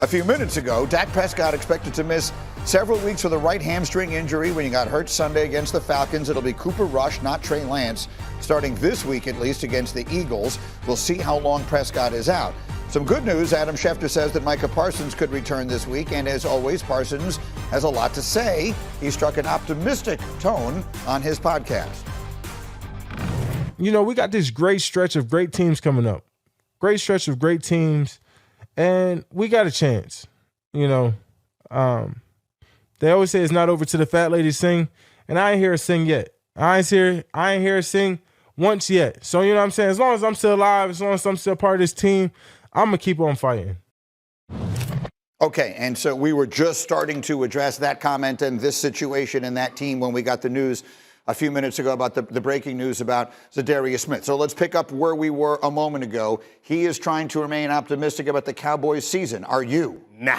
A few minutes ago, Dak Prescott expected to miss several weeks with a right hamstring injury when he got hurt Sunday against the Falcons. It'll be Cooper Rush, not Trey Lance, starting this week at least against the Eagles. We'll see how long Prescott is out. Some good news, Adam Schefter says that Micah Parsons could return this week, and as always, Parsons has a lot to say. He struck an optimistic tone on his podcast. You know, we got this great stretch of great teams coming up. Great stretch of great teams, and we got a chance. You know, they always say it's not over till the fat lady sing, and I ain't hear her sing yet. I ain't hear her sing once yet. So, you know what I'm saying? As long as I'm still alive, as long as I'm still part of this team, I'm going to keep on fighting. Okay, and so we were just starting to address that comment and this situation and that team when we got the news a few minutes ago about the breaking news about Zadarius Smith. So let's pick up where we were a moment ago. He is trying to remain optimistic about the Cowboys season. Are you? Nah.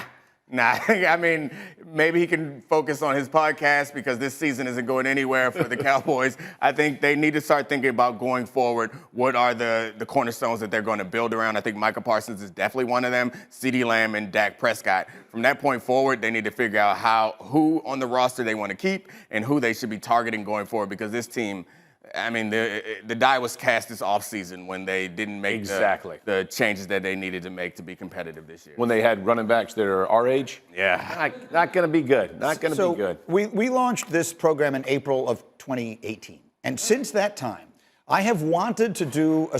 I mean, maybe he can focus on his podcast because this season isn't going anywhere for the Cowboys. I think they need to start thinking about going forward. What are the cornerstones that they're going to build around? I think Micah Parsons is definitely one of them, CeeDee Lamb and Dak Prescott. From that point forward, they need to figure out who on the roster they want to keep and who they should be targeting going forward because this team, I mean, the die was cast this offseason when they didn't make the changes that they needed to make to be competitive this year. When they had running backs that are our age? Yeah. Not going to be good. Not going to be good. We launched this program in April of 2018. And since that time, I have wanted to do a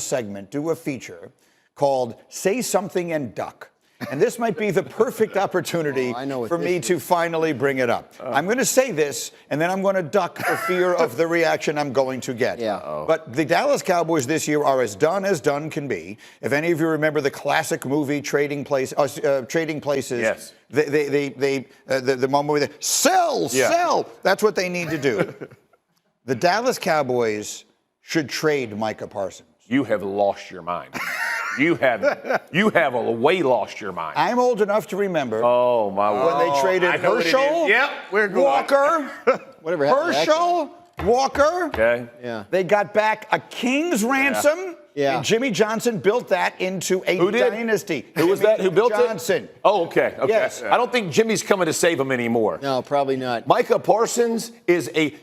feature called Say Something and Duck. And this might be the perfect opportunity for me to finally bring it up. I'm going to say this, and then I'm going to duck for fear of the reaction I'm going to get. But the Dallas Cowboys this year are as done can be. If any of you remember the classic movie Trading Places, yes. The moment where they sell. That's what they need to do. The Dallas Cowboys should trade Micah Parsons. You have lost your mind. You have way lost your mind. I'm old enough to remember. Oh my word! When they traded Herschel, we're going. Walker, whatever. Herschel, Walker. Okay. Yeah. They got back a king's ransom. Yeah. And Jimmy Johnson built that into a dynasty. Who was that? Who built Johnson. it? Oh, okay. Yes. I don't think Jimmy's coming to save him anymore. No, probably not. Micah Parsons is he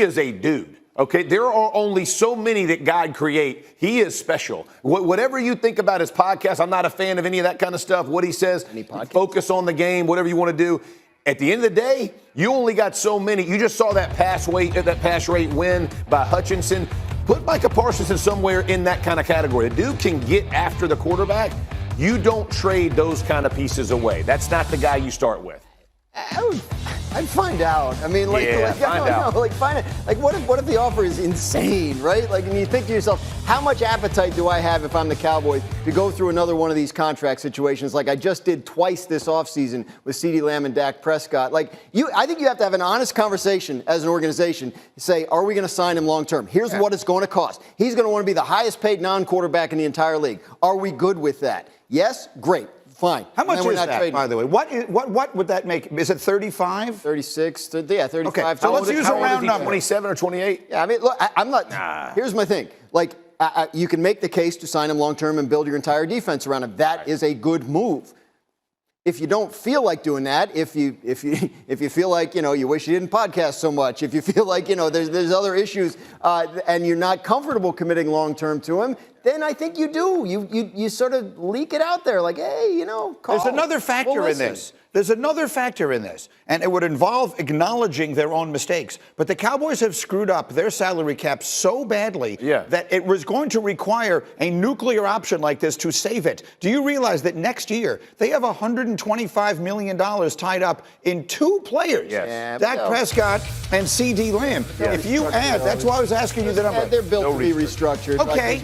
is a dude. Okay, there are only so many that God create. He is special. Whatever you think about his podcast, I'm not a fan of any of that kind of stuff. What he says, focus on the game, whatever you want to do. At the end of the day, you only got so many. You just saw that pass rate win by Hutchinson. Put Micah Parsons somewhere in that kind of category. The dude can get after the quarterback. You don't trade those kind of pieces away. That's not the guy you start with. I'd find out. I mean, find out. What if the offer is insane, right? Like, and you think to yourself, how much appetite do I have if I'm the Cowboys to go through another one of these contract situations like I just did twice this offseason with CeeDee Lamb and Dak Prescott? I think you have to have an honest conversation as an organization. Say, are we going to sign him long term? Here's what it's going to cost. He's going to want to be the highest paid non-quarterback in the entire league. Are we good with that? Yes? Great. Fine. How much is that, by the way? What would that make? Is it 35? 36. 35. Okay, so let's use a round number. 27 or 28? Yeah, I mean, look, I'm not. Here's my thing. You can make the case to sign him long term and build your entire defense around him. That is a good move. If you don't feel like doing that, if you feel like you wish you didn't podcast so much, if you feel like there's other issues and you're not comfortable committing long term to him, then I think you do. You sort of leak it out there like, hey, call. There's another factor in this. There's another factor in this, and it would involve acknowledging their own mistakes. But the Cowboys have screwed up their salary cap so badly that it was going to require a nuclear option like this to save it. Do you realize that next year they have $125 million tied up in two players, Dak Prescott and CeeDee Lamb? If you add, that's why I was asking you the number. They're built to be restructured. Okay,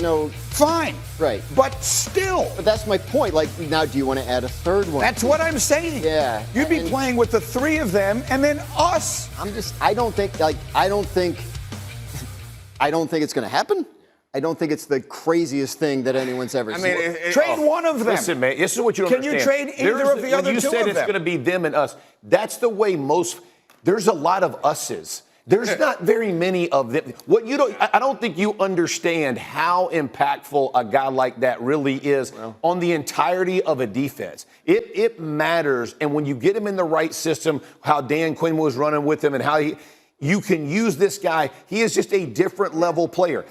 fine. Right. But still. But that's my point. Now do you want to add a third one? That's what I'm saying. Yeah. You'd be playing with the three of them and then us. I don't think it's going to happen. I don't think it's the craziest thing that anyone's ever seen. Trade one of them. Listen, man, this is what you understand. Can you trade either of the other two of them? When you said it's going to be them and us, that's the way there's a lot of us's. There's not very many of them. I don't think you understand how impactful a guy like that really is on the entirety of a defense. It matters, and when you get him in the right system, how Dan Quinn was running with him and how you can use this guy. He is just a different level player.